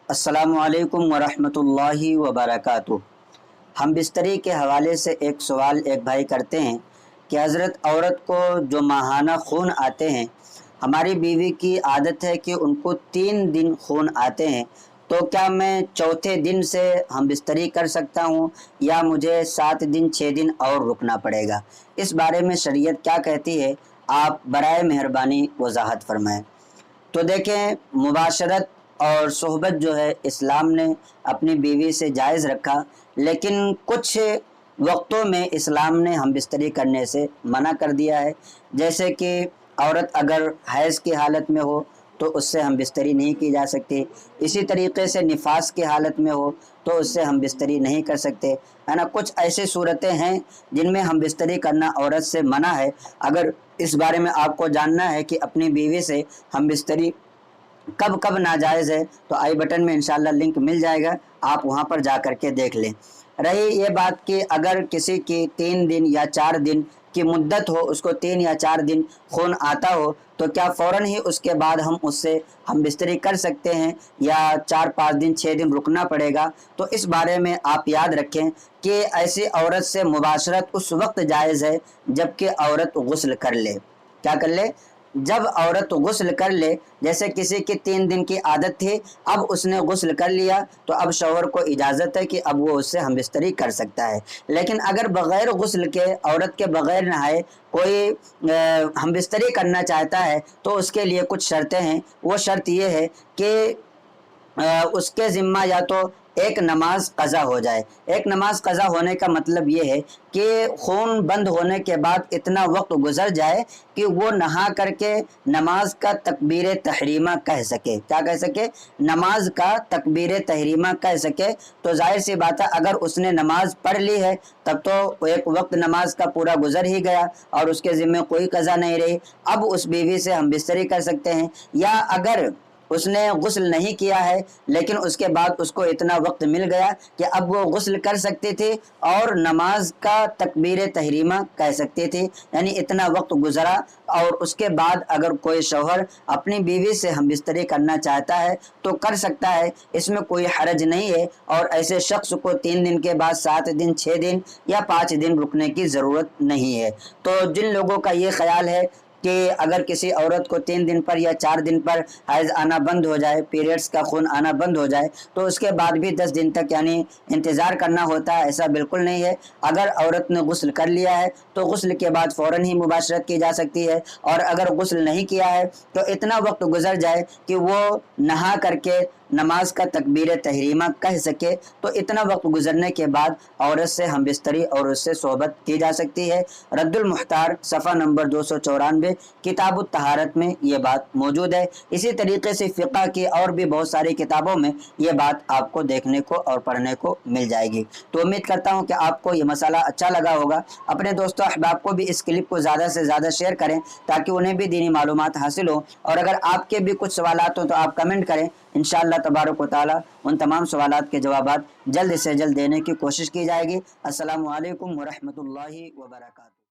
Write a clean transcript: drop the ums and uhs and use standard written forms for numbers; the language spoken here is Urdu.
السلام علیکم ورحمۃ اللہ وبرکاتہ۔ ہم بستری کے حوالے سے ایک سوال ایک بھائی کرتے ہیں کہ حضرت عورت کو جو ماہانہ خون آتے ہیں، ہماری بیوی کی عادت ہے کہ ان کو 3 دن خون آتے ہیں، تو کیا میں چوتھے دن سے ہم بستری کر سکتا ہوں یا مجھے 7 دن 6 دن اور رکنا پڑے گا؟ اس بارے میں شریعت کیا کہتی ہے، آپ برائے مہربانی وضاحت فرمائیں۔ تو دیکھیں، مباشرت اور صحبت جو ہے اسلام نے اپنی بیوی سے جائز رکھا، لیکن کچھ وقتوں میں اسلام نے ہم بستری کرنے سے منع کر دیا ہے۔ جیسے کہ عورت اگر حیض کی حالت میں ہو تو اس سے ہم بستری نہیں کی جا سکتی، اسی طریقے سے نفاس کی حالت میں ہو تو اس سے ہم بستری نہیں کر سکتے، ہے نا۔ کچھ ایسی صورتیں ہیں جن میں ہم بستری کرنا عورت سے منع ہے۔ اگر اس بارے میں آپ کو جاننا ہے کہ اپنی بیوی سے ہم بستری کب کب ناجائز ہے تو آئی بٹن میں انشاءاللہ لنک مل جائے گا، آپ وہاں پر جا کر کے دیکھ لیں۔ رہی یہ بات کہ اگر کسی کی 3 دن یا 4 دن کی مدت ہو، اس کو 3 یا 4 دن خون آتا ہو، تو کیا فوراً ہی اس کے بعد ہم اس سے ہم بستری کر سکتے ہیں یا 4-5 دن 6 دن رکنا پڑے گا؟ تو اس بارے میں آپ یاد رکھیں کہ ایسی عورت سے مباشرت اس وقت جائز ہے جب کہ عورت غسل کر لے۔ کیا کر لے؟ جب عورت غسل کر لے۔ جیسے کسی کی 3 دن کی عادت تھی، اب اس نے غسل کر لیا تو اب شوہر کو اجازت ہے کہ اب وہ اس سے ہم بستری کر سکتا ہے۔ لیکن اگر بغیر غسل کے، عورت کے بغیر نہائے کوئی ہم بستری کرنا چاہتا ہے تو اس کے لیے کچھ شرطیں ہیں۔ وہ شرط یہ ہے کہ اس کے ذمہ یا تو ایک نماز قضا ہو جائے۔ ایک نماز قضا ہونے کا مطلب یہ ہے کہ خون بند ہونے کے بعد اتنا وقت گزر جائے کہ وہ نہا کر کے نماز کا تکبیر تحریمہ کہہ سکے۔ کیا کہہ سکے؟ نماز کا تکبیر تحریمہ کہہ سکے۔ تو ظاہر سی بات ہے، اگر اس نے نماز پڑھ لی ہے تب تو ایک وقت نماز کا پورا گزر ہی گیا اور اس کے ذمہ کوئی قضا نہیں رہی۔ اب اس بیوی سے ہم بستری کر سکتے ہیں۔ یا اگر اس نے غسل نہیں کیا ہے لیکن اس کے بعد اس کو اتنا وقت مل گیا کہ اب وہ غسل کر سکتی تھی اور نماز کا تکبیر تحریمہ کہہ سکتی تھی، یعنی اتنا وقت گزرا، اور اس کے بعد اگر کوئی شوہر اپنی بیوی سے ہم بستری کرنا چاہتا ہے تو کر سکتا ہے، اس میں کوئی حرج نہیں ہے۔ اور ایسے شخص کو 3 دن کے بعد 7 دن 6 دن یا 5 دن رکنے کی ضرورت نہیں ہے۔ تو جن لوگوں کا یہ خیال ہے کہ اگر کسی عورت کو 3 دن پر یا 4 دن پر حیض آنا بند ہو جائے، پیریڈز کا خون آنا بند ہو جائے، تو اس کے بعد بھی 10 دن تک یعنی انتظار کرنا ہوتا ہے، ایسا بالکل نہیں ہے۔ اگر عورت نے غسل کر لیا ہے تو غسل کے بعد فوراً ہی مباشرت کی جا سکتی ہے، اور اگر غسل نہیں کیا ہے تو اتنا وقت گزر جائے کہ وہ نہا کر کے نماز کا تکبیر تحریمہ کہہ سکے، تو اتنا وقت گزرنے کے بعد عورت سے ہم بستری اور اس سے صحبت کی جا سکتی ہے۔ رد المختار صفحہ نمبر 294 کتاب الطہارت میں یہ بات موجود ہے۔ اسی طریقے سے فقہ کی اور بھی بہت ساری کتابوں میں یہ بات آپ کو دیکھنے کو اور پڑھنے کو مل جائے گی۔ تو امید کرتا ہوں کہ آپ کو یہ مسئلہ اچھا لگا ہوگا۔ اپنے دوستوں احباب کو بھی اس کلپ کو زیادہ سے زیادہ شیئر کریں تاکہ انہیں بھی دینی معلومات حاصل ہوں، اور اگر آپ کے بھی کچھ سوالات ہوں تو آپ کمنٹ کریں، انشاءاللہ تبارک و تعالی ان تمام سوالات کے جوابات جلد سے جلد دینے کی کوشش کی جائے گی۔ السلام علیکم ورحمۃ اللہ وبرکاتہ۔